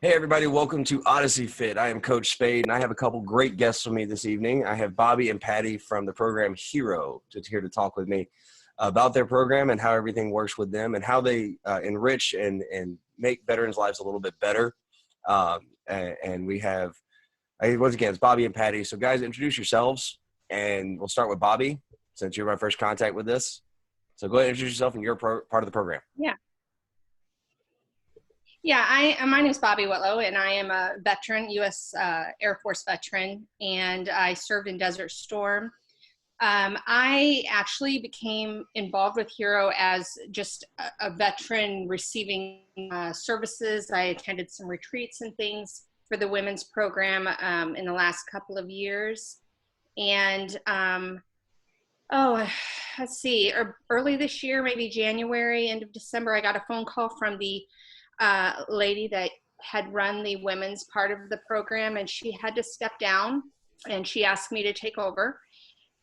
Hey everybody, welcome to Odyssey Fit. I am Coach Spade and I have a couple great guests with me this evening. I have Bobby and Patty from the program HERO here to talk with me about their program and how everything works with them and how they enrich and make veterans' lives a little bit better. And we have, once again, it's Bobby and Patty. So guys, introduce yourselves and we'll start with Bobby since you're my first contact with this. So go ahead and introduce yourself and you're part of the program. My name is Bobby Whitlow, and I am a veteran, U.S. Air Force veteran, and I served in Desert Storm. I actually became involved with HERO as just a veteran receiving services. I attended some retreats and things for the women's program in the last couple of years. And let's see, early this year, maybe January, end of December, I got a phone call from the lady that had run the women's part of the program, and she had to step down, and she asked me to take over.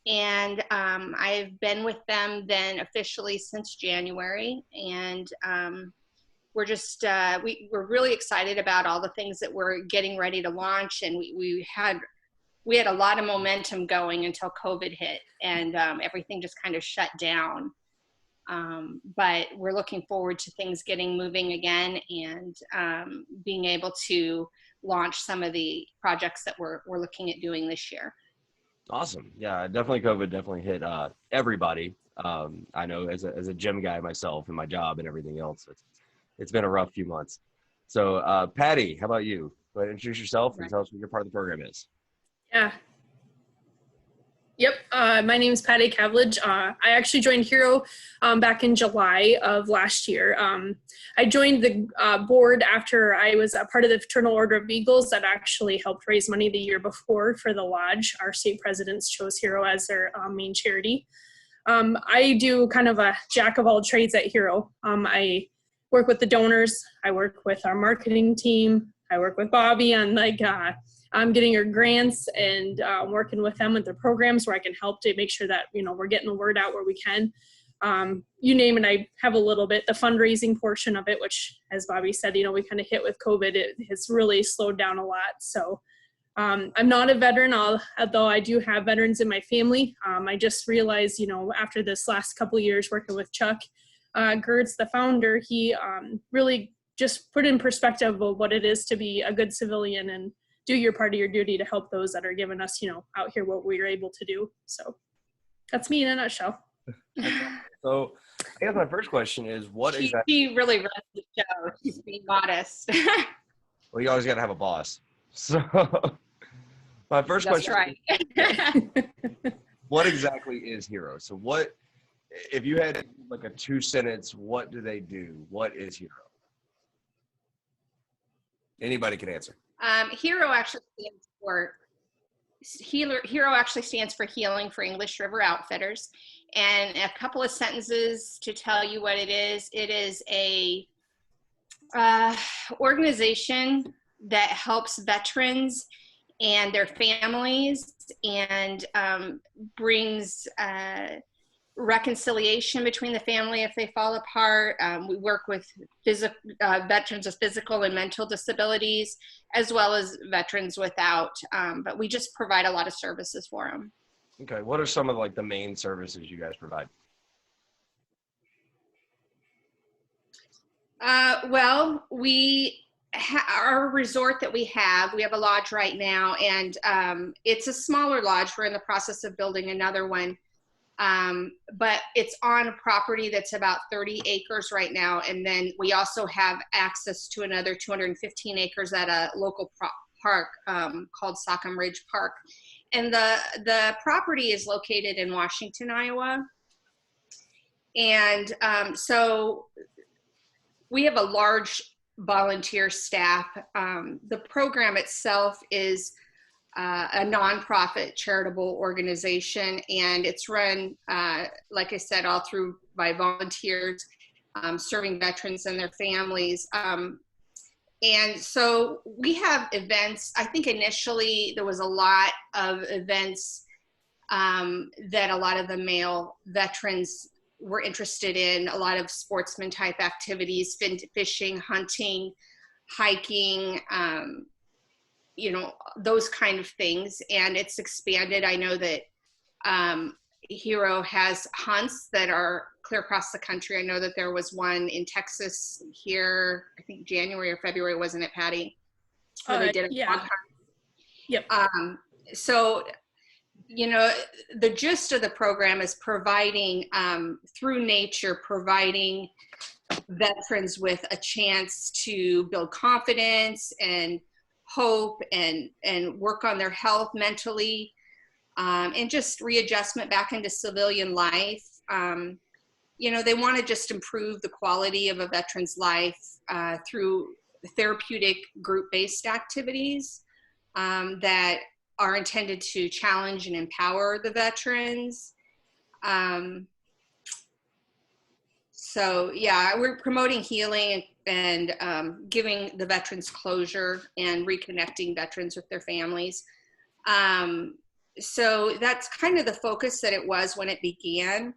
And I've been with them then officially since January, and we're just we're really excited about all the things that we're getting ready to launch. And we had a lot of momentum going until COVID hit, and everything just kind of shut down. But we're looking forward to things getting moving again and being able to launch some of the projects that we're looking at doing this year. Awesome. Yeah, definitely COVID definitely hit everybody. I know as a gym guy myself and my job and everything else, it's been a rough few months. So Patty, how about you? Go ahead and introduce yourself and tell us what your part of the program is. Yeah. Yep. My name is pkavelege. I actually joined HERO back in July of last year. I joined the board after I was a part of the Fraternal Order of Eagles that actually helped raise money the year before for the lodge. Our state presidents chose HERO as their main charity. I do kind of a jack of all trades at HERO. I work with the donors. I work with our marketing team. I work with Bobby on I'm getting her grants and working with them with their programs where I can help to make sure that, we're getting the word out where we can. You name it, I have a little bit. The fundraising portion of it, which, as Bobby said, we kind of hit with COVID, it has really slowed down a lot. So I'm not a veteran, although I do have veterans in my family. I just realized, after this last couple of years working with Chuck Gertz, the founder, he really just put in perspective of what it is to be a good civilian and do your part of your duty to help those that are giving us, out here what we are able to do. So that's me in a nutshell. So I guess my first question is She really runs the show. She's being modest. Well, you always got to have a boss. So my first question Right. what exactly is HERO? So if you had like a 2-sentence, what do they do? What is HERO? Anybody can answer. HERO actually stands for Healing for English River Outfitters. And a couple of sentences to tell you what it is. It is a organization that helps veterans and their families and brings reconciliation between the family if they fall apart. We work with veterans with physical and mental disabilities, as well as veterans without, but we just provide a lot of services for them. Okay, what are some of the main services you guys provide? Well, our resort that we have a lodge right now, and it's a smaller lodge. We're in the process of building another one. But it's on a property that's about 30 acres right now. And then we also have access to another 215 acres at a local park called Sockham Ridge Park. And the property is located in Washington, Iowa. And so we have a large volunteer staff. The program itself is a nonprofit charitable organization, and it's run, like I said, all through by volunteers serving veterans and their families. And so we have events. I think initially there was a lot of events that a lot of the male veterans were interested in, a lot of sportsman type activities, fishing, hunting, hiking, you know, those kind of things. And it's expanded. I know that HERO has hunts that are clear across the country. I know that there was one in Texas here, I think January or February, wasn't it, Patty? Where they did a dog hunt. Yep. So, you know, the gist of the program is providing, through nature, providing veterans with a chance to build confidence and hope and work on their health mentally, and just readjustment back into civilian life. You know, they want to just improve the quality of a veteran's life through therapeutic group-based activities that are intended to challenge and empower the veterans. So yeah, we're promoting healing and giving the veterans closure and reconnecting veterans with their families. So that's kind of the focus that it was when it began.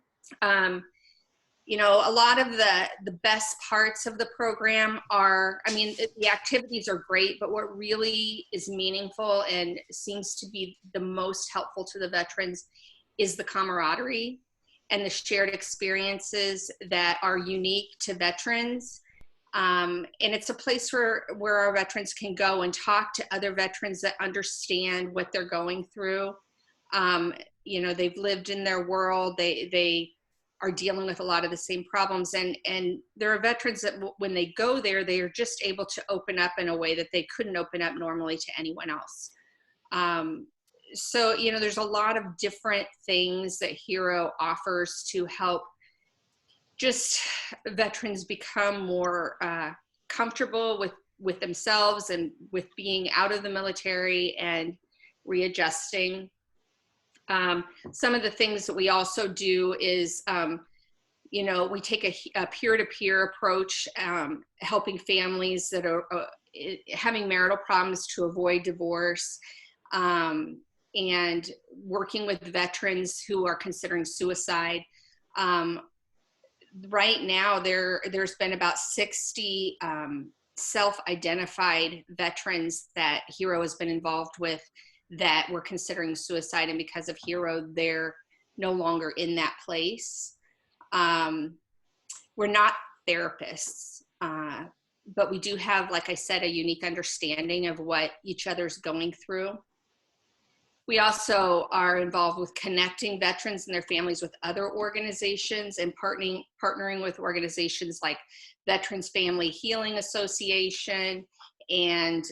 You know, a lot of the best parts of the program are, I mean, the activities are great, but what really is meaningful and seems to be the most helpful to the veterans is the camaraderie and the shared experiences that are unique to veterans. And it's a place where our veterans can go and talk to other veterans that understand what they're going through. You know, they've lived in their world. They are dealing with a lot of the same problems. And there are veterans that when they go there, they are just able to open up in a way that they couldn't open up normally to anyone else. So, you know, there's a lot of different things that HERO offers to help just veterans become more comfortable with themselves and with being out of the military and readjusting. Some of the things that we also do is, you know, we take a peer-to-peer approach, helping families that are having marital problems to avoid divorce, and working with veterans who are considering suicide. Right now, there's been about 60 self-identified veterans that HERO has been involved with that were considering suicide, and because of HERO, they're no longer in that place. We're not therapists, but we do have, like I said, a unique understanding of what each other's going through. We also are involved with connecting veterans and their families with other organizations and partnering with organizations like Veterans Family Healing Association and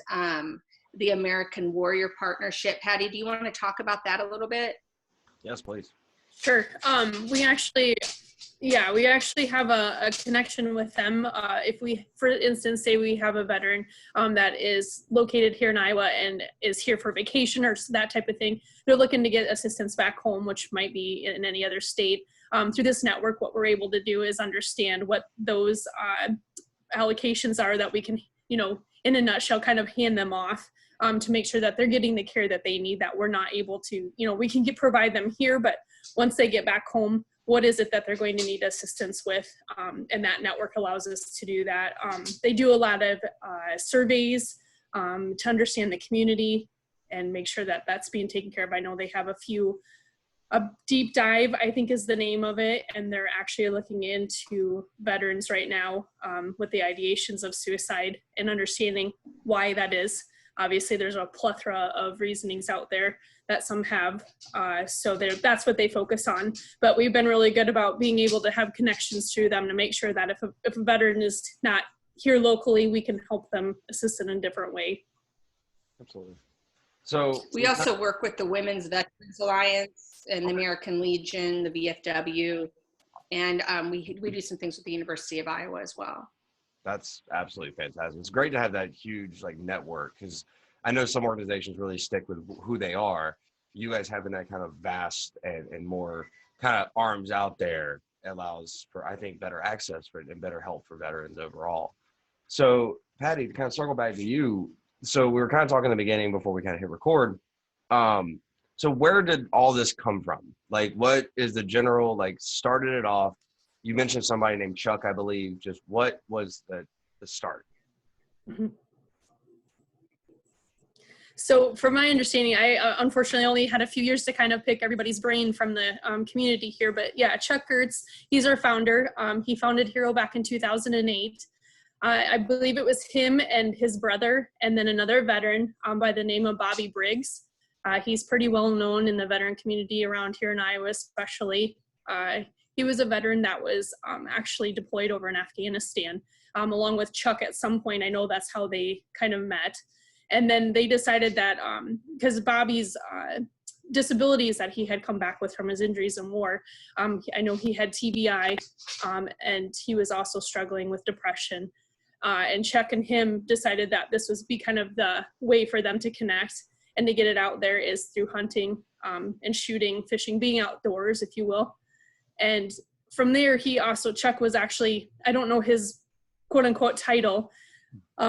the American Warrior Partnership. Patty, do you want to talk about that a little bit? Yes, please. Sure. We actually have a connection with them. If we, for instance, say we have a veteran that is located here in Iowa and is here for vacation or that type of thing, they're looking to get assistance back home, which might be in any other state. Through this network, what we're able to do is understand what those allocations are that we can, you know, in a nutshell, kind of hand them off to make sure that they're getting the care that they need, that we're not able to, you know, we can provide them here, but once they get back home, what is it that they're going to need assistance with? And that network allows us to do that. They do a lot of surveys to understand the community and make sure that that's being taken care of. I know they have a deep dive, I think is the name of it, and they're actually looking into veterans right now with the ideations of suicide and understanding why that is. Obviously, there's a plethora of reasonings out there that some have, so that's what they focus on. But we've been really good about being able to have connections to them to make sure that if a veteran is not here locally, we can help them assist in a different way. Absolutely. So we also work with the Women's Veterans Alliance and the American Legion, the VFW, and we do some things with the University of Iowa as well. That's absolutely fantastic. It's great to have that huge network, because I know some organizations really stick with who they are. You guys having that kind of vast and more kind of arms out there allows for, I think, better access for and better help for veterans overall. So Patty, to kind of circle back to you, so we were kind of talking in the beginning before we kind of hit record. So where did all this come from? What is the general, started it off? You mentioned somebody named Chuck, I believe. Just what was the start? So from my understanding, I unfortunately only had a few years to kind of pick everybody's brain from the community here, but yeah, Chuck Gertz, he's our founder. He founded HERO back in 2008. I believe it was him and his brother, and then another veteran by the name of Bobby Briggs. He's pretty well known in the veteran community around here in Iowa, especially. He was a veteran that was actually deployed over in Afghanistan, along with Chuck at some point. I know that's how they kind of met. And then they decided that because Bobby's disabilities that he had come back with from his injuries in war, I know he had TBI, and he was also struggling with depression. And Chuck and him decided that this was be kind of the way for them to connect and to get it out there is through hunting and shooting, fishing, being outdoors, if you will. And from there, Chuck was actually, I don't know his quote unquote title,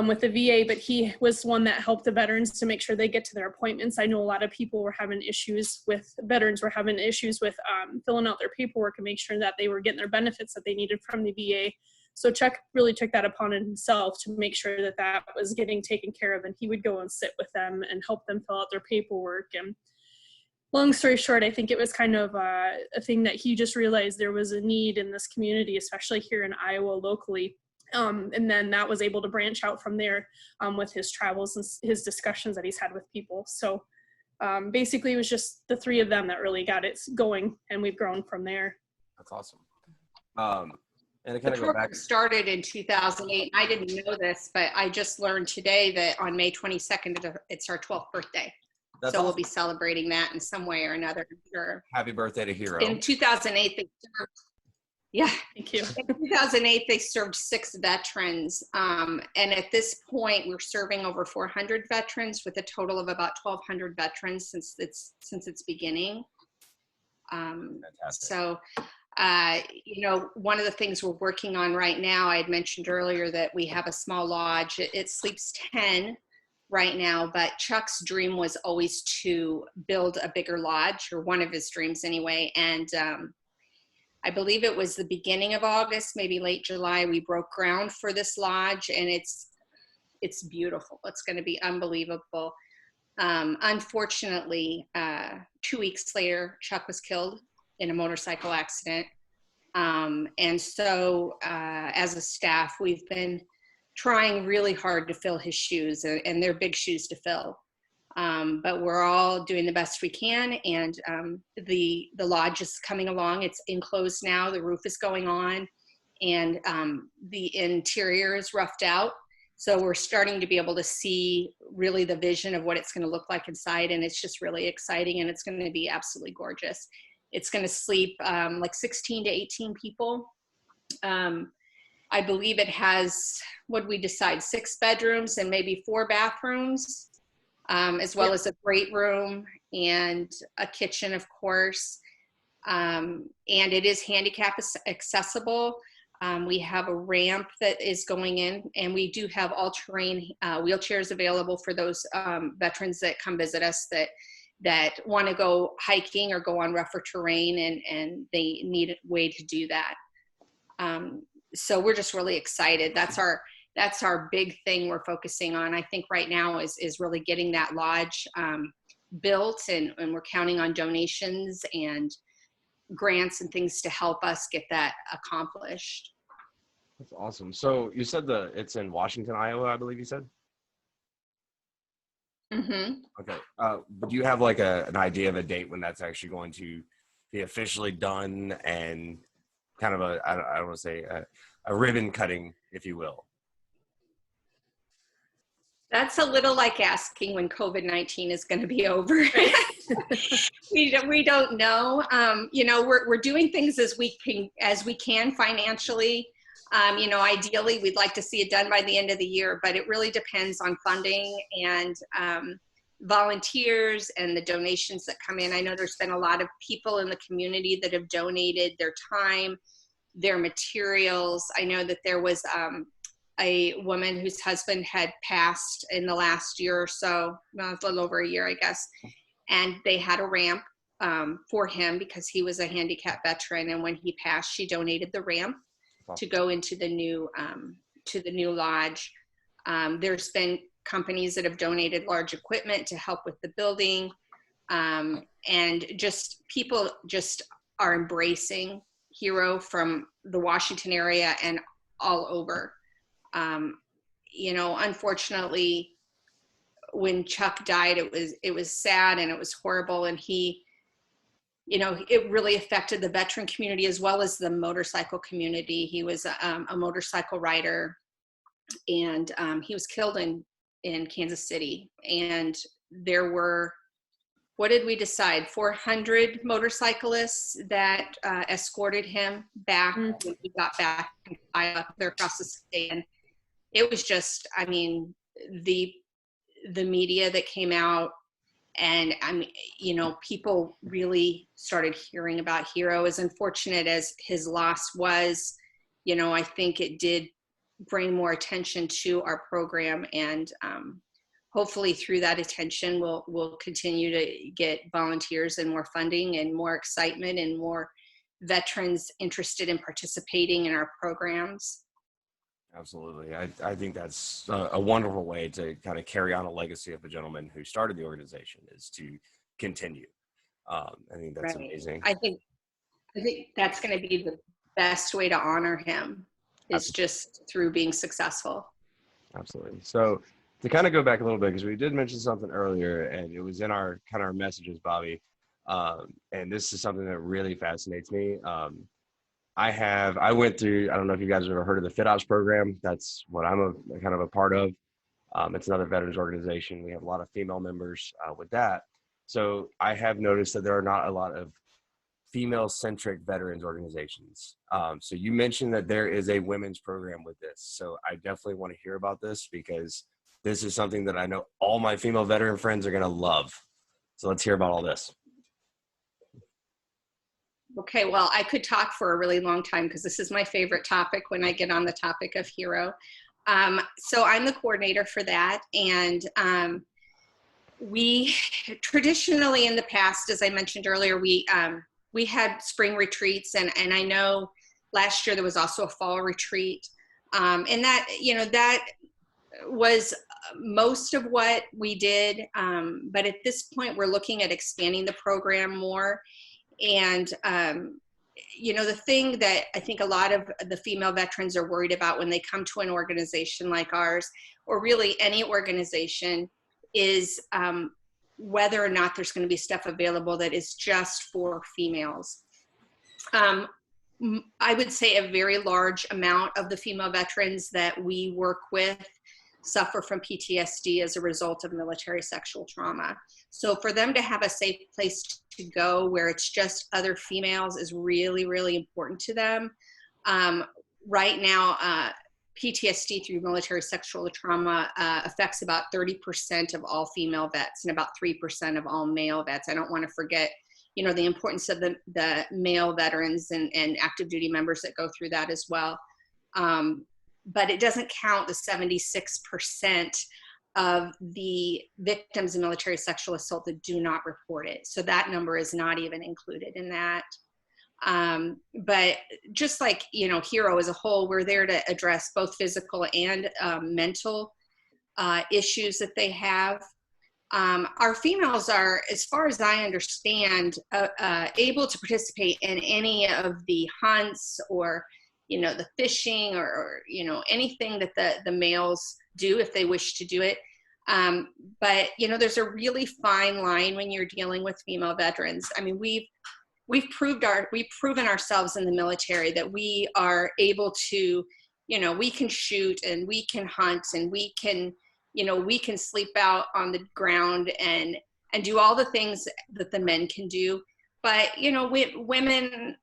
with the VA, but he was one that helped the veterans to make sure they get to their appointments. I know a lot of people were having issues with, veterans were having issues with filling out their paperwork and make sure that they were getting their benefits that they needed from the VA. So Chuck really took that upon himself to make sure that that was getting taken care of, and he would go and sit with them and help them fill out their paperwork. And long story short, I think it was kind of a thing that he just realized there was a need in this community, especially here in Iowa locally. And then that was able to branch out from there with his travels and his discussions that he's had with people. So basically it was just the three of them that really got it going, and we've grown from there. That's awesome. And it The kind of go program back. started in 2008. I didn't know this, but I just learned today that on May 22nd, it's our 12th birthday. That's so awesome. we'll be celebrating that in some way or another. Sure. Happy birthday to HERO. In 2008, they served, yeah. Thank you. In 2008, they served 6 veterans. And at this point, we're serving over 400 veterans with a total of about 1,200 veterans since its beginning. Fantastic. So, one of the things we're working on right now, I had mentioned earlier that we have a small lodge. It sleeps 10 right now, but Chuck's dream was always to build a bigger lodge, or one of his dreams anyway. And I believe it was the beginning of August, maybe late July, we broke ground for this lodge, and it's beautiful. It's going to be unbelievable. Unfortunately, 2 weeks later, Chuck was killed in a motorcycle accident. And so as a staff, we've been trying really hard to fill his shoes, and they're big shoes to fill. But we're all doing the best we can, and the lodge is coming along. It's enclosed now. The roof is going on, and the interior is roughed out. So we're starting to be able to see really the vision of what it's going to look like inside, and it's just really exciting, and it's going to be absolutely gorgeous. It's going to sleep like 16 to 18 people. I believe it has, what did we decide, 6 bedrooms and maybe 4 bathrooms, as well as a great room and a kitchen, of course. And it is handicap accessible. We have a ramp that is going in, and we do have all-terrain wheelchairs available for those veterans that come visit us that want to go hiking or go on rougher terrain, and they need a way to do that. So we're just really excited. That's our big thing we're focusing on. I think right now is really getting that lodge built, and we're counting on donations and grants and things to help us get that accomplished. That's awesome. So you said it's in Washington, Iowa, I believe you said? Mm-hmm. Okay. But do you have like an idea of a date when that's actually going to be officially done, and kind of I don't want to say a ribbon cutting, if you will? That's a little like asking when COVID-19 is going to be over. We don't know. We're doing things as we can financially. Ideally, we'd like to see it done by the end of the year, but it really depends on funding and volunteers and the donations that come in. I know there's been a lot of people in the community that have donated their time, their materials. I know that there was a woman whose husband had passed in the last year or so, well, a little over a year, I guess, and they had a ramp for him because he was a handicapped veteran, and when he passed, she donated the ramp to go into the new lodge. There's been companies that have donated large equipment to help with the building. And just people just are embracing HERO from the Washington area and all over. You know, unfortunately, when Chuck died, it was sad and it was horrible. And he, you know, it really affected the veteran community as well as the motorcycle community. He was a motorcycle rider, and he was killed in Kansas City. And there were, what did we decide? 400 motorcyclists that escorted him back when he got back up there across the state. And it was just, I mean, the media that came out, and I mean, you know, people really started hearing about HERO. As unfortunate as his loss was, you know, I think it did bring more attention to our program, and hopefully through that attention, we'll continue to get volunteers and more funding and more excitement and more veterans interested in participating in our programs. Absolutely. I think that's a wonderful way to kind of carry on a legacy of a gentleman who started the organization, is to continue. I think that's amazing. I think that's going to be the best way to honor him, is just through being successful. Absolutely. So to kind of go back a little bit, because we did mention something earlier, and it was in our kind of our messages, Bobby. And this is something that really fascinates me. I went through, I don't know if you guys have ever heard of the Fit Ops program. That's what I'm kind of a part of. It's another veterans organization. We have a lot of female members with that. So I have noticed that there are not a lot of female-centric veterans organizations. So you mentioned that there is a women's program with this. So I definitely want to hear about this, because this is something that I know all my female veteran friends are going to love. So let's hear about all this. Okay, well, I could talk for a really long time, because this is my favorite topic when I get on the topic of HERO. So I'm the coordinator for that. And we traditionally in the past, as I mentioned earlier, we had spring retreats, and I know last year there was also a fall retreat. And that, you know, that was most of what we did. But at this point, we're looking at expanding the program more. And, you know, the thing that I think a lot of the female veterans are worried about when they come to an organization like ours, or really any organization, is whether or not there's going to be stuff available that is just for females. I would say a very large amount of the female veterans that we work with suffer from PTSD as a result of military sexual trauma. So for them to have a safe place to go where it's just other females is really, really important to them. Right now, PTSD through military sexual trauma affects about 30% of all female vets and about 3% of all male vets. I don't want to forget, you know, the importance of the male veterans and active duty members that go through that as well. But it doesn't count the 76% of the victims of military sexual assault that do not report it. So that number is not even included in that. But just like, you know, HERO as a whole, we're there to address both physical and mental issues that they have. Our females are, as far as I understand, able to participate in any of the hunts or, you know, the fishing or you know, anything that the males do if they wish to do it. But, you know, there's a really fine line when you're dealing with female veterans. I mean, we've proven ourselves in the military that we are able to, you know, we can shoot and we can hunt and we can, you know, we can sleep out on the ground and do all the things that the men can do. But, you know, women,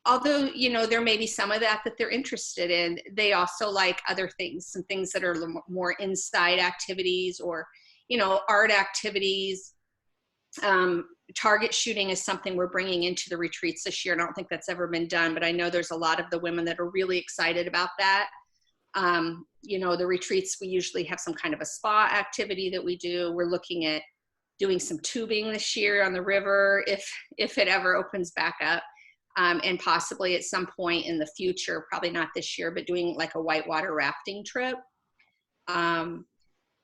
although, you know, there may be some of that they're interested in, they also like other things, some things that are a little more inside activities or, you know, art activities. Target shooting is something we're bringing into the retreats this year. I don't think that's ever been done, but I know there's a lot of the women that are really excited about that. You know, the retreats, we usually have some kind of a spa activity that we do. We're looking at doing some tubing this year on the river if it ever opens back up. And possibly at some point in the future, probably not this year, but doing like a whitewater rafting trip.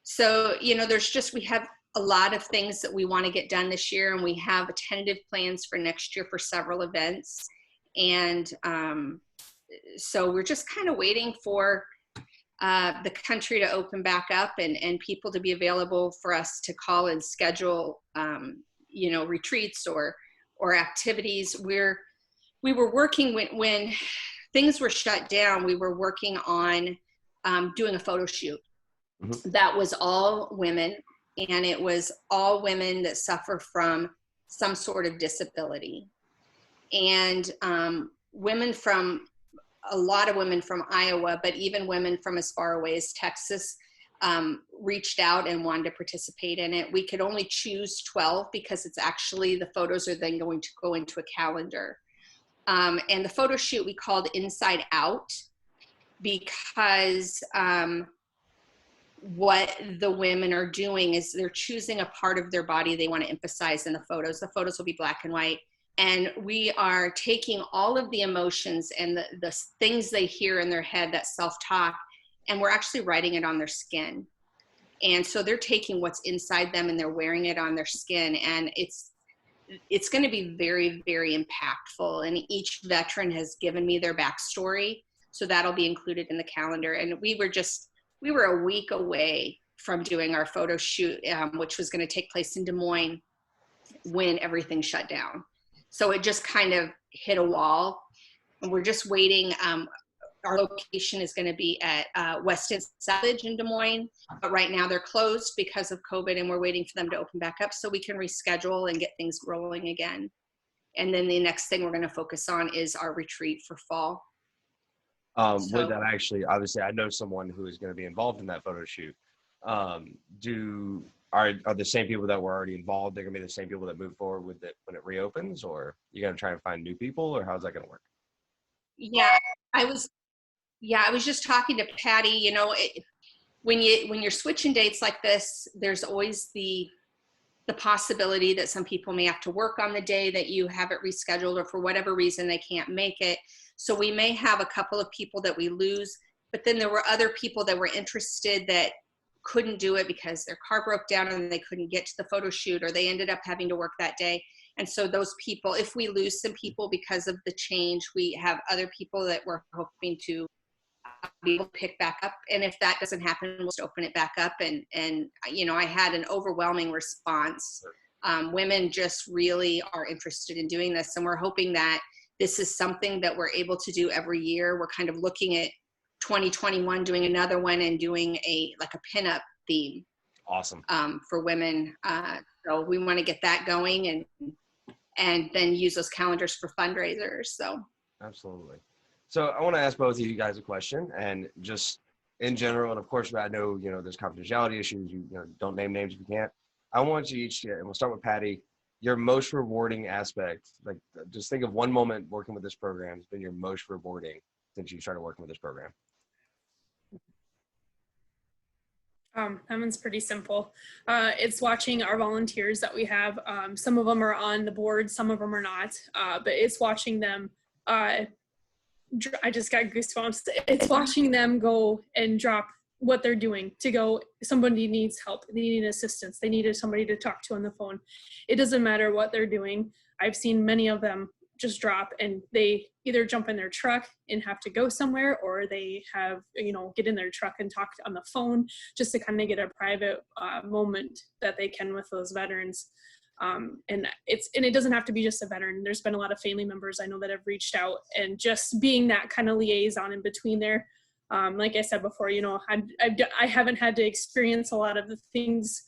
So, you know, we have a lot of things that we want to get done this year, and we have tentative plans for next year for several events. And so we're just kind of waiting for the country to open back up and people to be available for us to call and schedule, you know, retreats or activities. We were working when things were shut down, we were working on doing a photo shoot. Mm-hmm. That was all women, and it was all women that suffer from some sort of disability. And a lot of women from Iowa, but even women from as far away as Texas reached out and wanted to participate in it. We could only choose 12 because it's actually, the photos are then going to go into a calendar. And the photo shoot we called Inside Out because what the women are doing is they're choosing a part of their body they want to emphasize in the photos. The photos will be black and white. And we are taking all of the emotions and the things they hear in their head, that self-talk, and we're actually writing it on their skin. And so they're taking what's inside them and they're wearing it on their skin. And it's going to be very, very impactful. And each veteran has given me their backstory. So that'll be included in the calendar. And we were a week away from doing our photo shoot, which was going to take place in Des Moines when everything shut down. So it just kind of hit a wall, and we're just waiting. Our location is going to be at West End Savage in Des Moines, but right now they're closed because of COVID, and we're waiting for them to open back up so we can reschedule and get things rolling again. And then the next thing we're going to focus on is our retreat for fall. With that, actually, obviously, I know someone who is going to be involved in that photo shoot. Are the same people that were already involved, they're going to be the same people that move forward with it when it reopens, or you're going to try and find new people, or how's that going to work? Yeah, I was just talking to Patty. You know, when you're switching dates like this, there's always the possibility that some people may have to work on the day that you have it rescheduled, or for whatever reason they can't make it. So we may have a couple of people that we lose, but then there were other people that were interested that couldn't do it because their car broke down and they couldn't get to the photo shoot, or they ended up having to work that day. And so those people, if we lose some people because of the change, we have other people that we're hoping to be able to pick back up. And if that doesn't happen, we'll just open it back up. And you know, I had an overwhelming response. Women just really are interested in doing this. And we're hoping that this is something that we're able to do every year. We're kind of looking at 2021 doing another one and doing a pinup theme. Awesome. For women. So we want to get that going and then use those calendars for fundraisers. So absolutely. So I want to ask both of you guys a question, and just in general, and of course I know, you know, there's confidentiality issues, you know, don't name names if you can't. I want you each to, and we'll start with Patty, your most rewarding aspect. Like, just think of one moment working with this program has been your most rewarding since you started working with this program. That one's pretty simple. It's watching our volunteers that we have. Some of them are on the board, some of them are not, but it's watching them. I just got goosebumps. It's watching them go and drop what they're doing to go, somebody needs help, they need assistance, they needed somebody to talk to on the phone. It doesn't matter what they're doing. I've seen many of them just drop, and they either jump in their truck and have to go somewhere, or they have, you know, get in their truck and talk on the phone just to kind of get a private moment that they can with those veterans. And it doesn't have to be just a veteran. There's been a lot of family members I know that have reached out, and just being that kind of liaison in between there. Like I said before, you know, I haven't had to experience a lot of the things,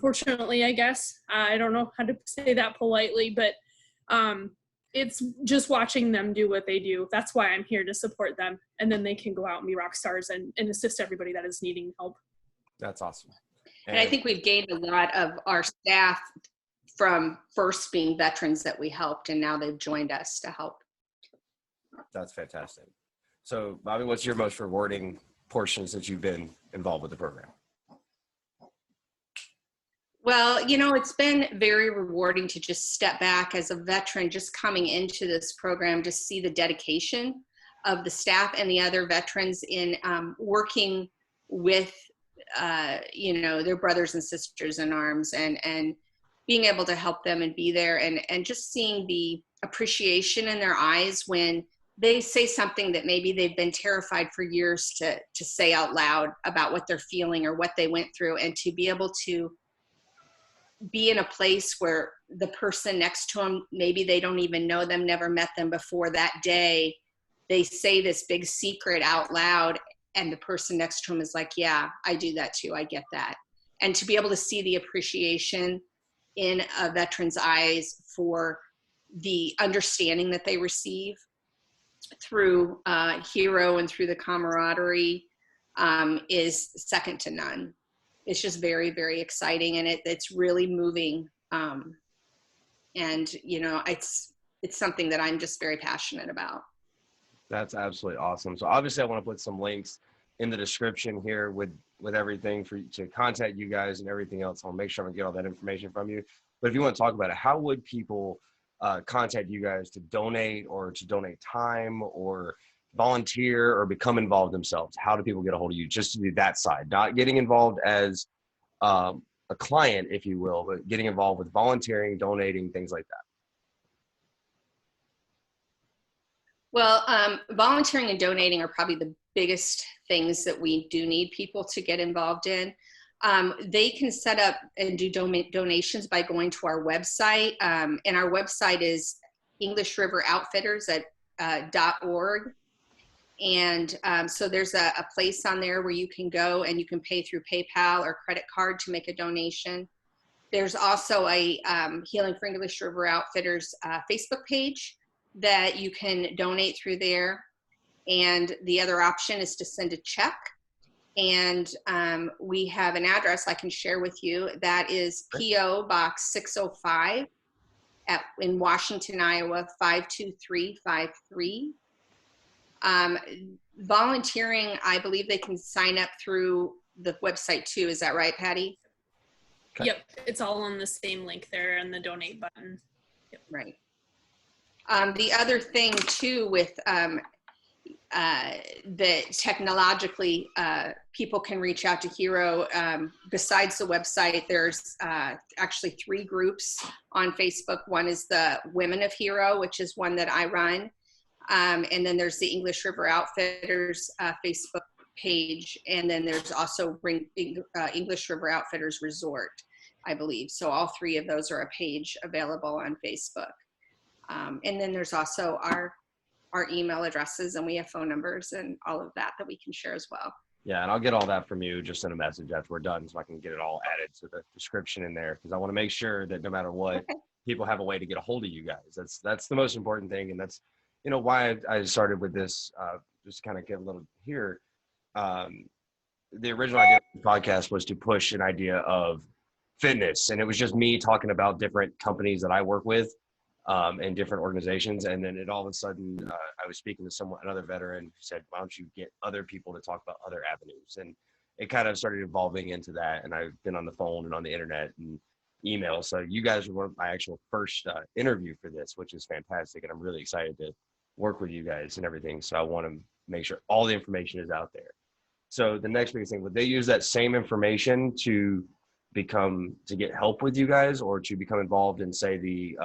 fortunately, I guess. I don't know how to say that politely, but it's just watching them do what they do. That's why I'm here, to support them. And then they can go out and be rock stars and assist everybody that is needing help. That's awesome. And I think we've gained a lot of our staff from first being veterans that we helped, and now they've joined us to help. That's fantastic. So, Bobby, what's your most rewarding portion since you've been involved with the program? Well, you know, it's been very rewarding to just step back as a veteran, just coming into this program, to see the dedication of the staff and the other veterans in working with their brothers and sisters in arms, and being able to help them and be there, and just seeing the appreciation in their eyes when they say something that maybe they've been terrified for years to say out loud about what they're feeling or what they went through, and to be able to be in a place where the person next to them, maybe they don't even know them, never met them before that day, they say this big secret out loud, and the person next to them is like, yeah, I do that too, I get that. And to be able to see the appreciation in a veteran's eyes for the understanding that they receive through HERO and through the camaraderie is second to none. It's just very, very exciting, and it's really moving. And it's something that I'm just very passionate about. That's absolutely awesome. So obviously I want to put some links in the description here with everything for you to contact you guys and everything else. I'll make sure I'm gonna get all that information from you. But if you want to talk about it, how would people contact you guys to donate time or volunteer or become involved themselves? How do people get a hold of you just to do that side, not getting involved as a client, if you will, but getting involved with volunteering, donating, things like that? Well, volunteering and donating are probably the biggest things that we do need people to get involved in. They can set up and do donations by going to our website. And our website is English River Outfitters .org. And so there's a place on there where you can go and you can pay through PayPal or credit card to make a donation. There's also a Healing for English River Outfitters Facebook page that you can donate through there. And the other option is to send a check. And we have an address I can share with you. That is P.O. Box 605 in Washington, Iowa, 52353. Volunteering, I believe they can sign up through the website too. Is that right, Patty? Okay. Yep, it's all on the same link there and the donate button. Yep. Right. The other thing too with that technologically people can reach out to HERO. Besides the website, there's actually 3 groups on Facebook. One is the Women of HERO, which is one that I run. And then there's the English River Outfitters Facebook page. And then there's also English River Outfitters Resort, I believe. So all 3 of those are a page available on Facebook. And then there's also our email addresses, and we have phone numbers and all of that we can share as well. Yeah, and I'll get all that from you just in a message after we're done so I can get it all added to the description in there, because I want to make sure that no matter what, people have a way to get a hold of you guys. That's the most important thing, and that's why I started with this, just to kind of get a little here. The original idea of the podcast was to push an idea of fitness, and it was just me talking about different companies that I work with and different organizations. And then all of a sudden I was speaking to another veteran who said, why don't you get other people to talk about other avenues? And it kind of started evolving into that. And I've been on the phone and on the internet and email. So you guys were one of my actual first interview for this, which is fantastic. And I'm really excited to work with you guys and everything. So I want to make sure all the information is out there. So the next biggest thing, would they use that same information to get help with you guys, or to become involved in, say, the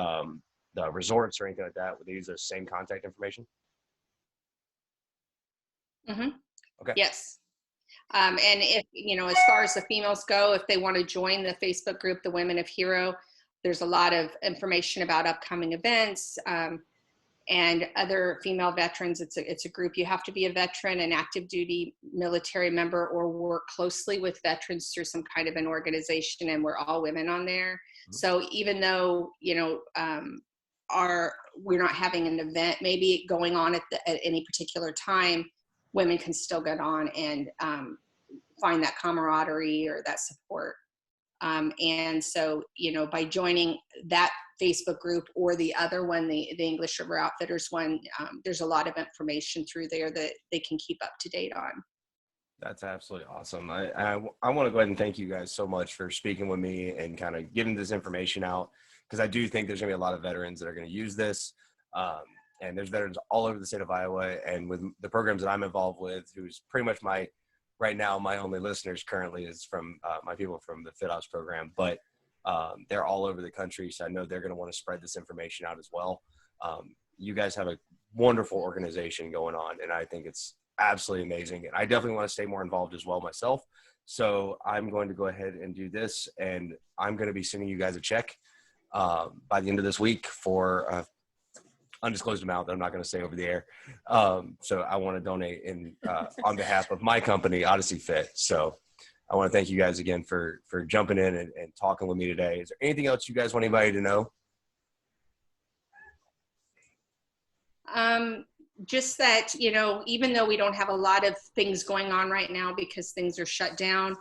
resorts or anything like that? Would they use the same contact information? Mm-hmm. Okay. Yes. And if, as far as the females go, if they want to join the Facebook group, the Women of HERO, there's a lot of information about upcoming events and other female veterans. It's a group. You have to be a veteran, an active duty military member, or work closely with veterans through some kind of an organization, and we're all women on there. Mm-hmm. So even though, we're not having an event maybe going on at any particular time, women can still get on and find that camaraderie or that support. And so, by joining that Facebook group or the other one, the English River Outfitters one, there's a lot of information through there that they can keep up to date on. That's absolutely awesome. I want to go ahead and thank you guys so much for speaking with me and kind of giving this information out, because I do think there's going to be a lot of veterans that are going to use this. And there's veterans all over the state of Iowa, and with the programs that I'm involved with, who's pretty much my right now, my only listeners currently is from my people from the FitOps program, but they're all over the country. So I know they're going to want to spread this information out as well. You guys have a wonderful organization going on, and I think it's absolutely amazing. And I definitely want to stay more involved as well myself. So I'm going to go ahead and do this, and I'm going to be sending you guys a check by the end of this week for undisclosed amount that I'm not going to say over the air. So I want to donate in on behalf of my company, Odyssey Fit. So I want to thank you guys again for jumping in and talking with me today. Is there anything else you guys want anybody to know? Just that, you know, even though we don't have a lot of things going on right now because things are shut down,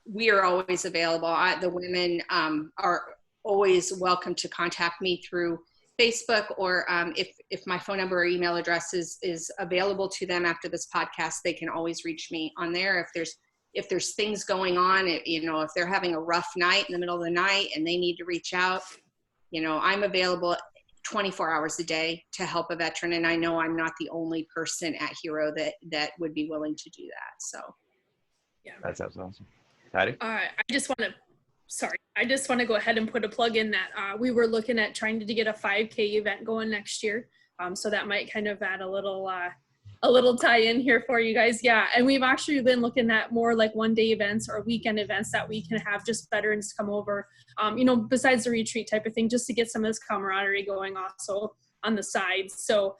we are always available. The women are always welcome to contact me through Facebook, or if my phone number or email address is available to them after this podcast, they can always reach me on there. If there's things going on, you know, if they're having a rough night in the middle of the night and they need to reach out, you know, I'm available 24 hours a day to help a veteran. And I know I'm not the only person at HERO that would be willing to do that. So. Yeah. That sounds awesome. Patty? I just want to go ahead and put a plug in that we were looking at trying to get a 5K event going next year. So that might kind of add a little tie in here for you guys. Yeah. And we've actually been looking at more like one-day events or weekend events that we can have just veterans come over, you know, besides the retreat type of thing, just to get some of this camaraderie going also on the side. So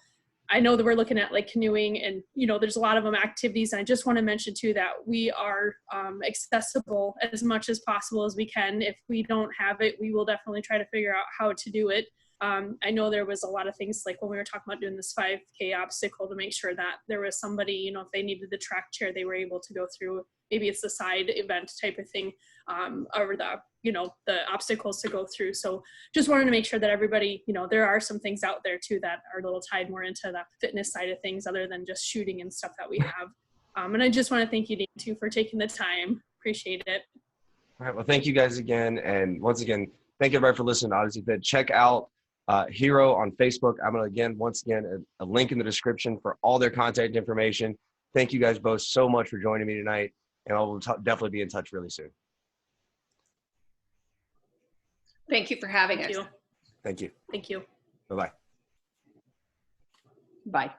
I know that we're looking at like canoeing and, you know, there's a lot of them activities. And I just want to mention too, that we are accessible as much as possible as we can. If we don't have it, we will definitely try to figure out how to do it. I know there was a lot of things like when we were talking about doing this 5K obstacle, to make sure that there was somebody, you know, if they needed the track chair, they were able to go through. Maybe it's the side event type of thing, or the, you know, the obstacles to go through. So just wanted to make sure that everybody, you know, there are some things out there too that are a little tied more into the fitness side of things other than just shooting and stuff that we have. And I just want to thank you, Dan, too, for taking the time. Appreciate it. All right. Well, thank you guys again. And once again, thank you everybody for listening to Odyssey Fit. Check out HERO on Facebook. I'm going to, once again, a link in the description for all their contact information. Thank you guys both so much for joining me tonight. And I will definitely be in touch really soon. Thank you for having us. Thank you. Thank you. Bye-bye. Bye.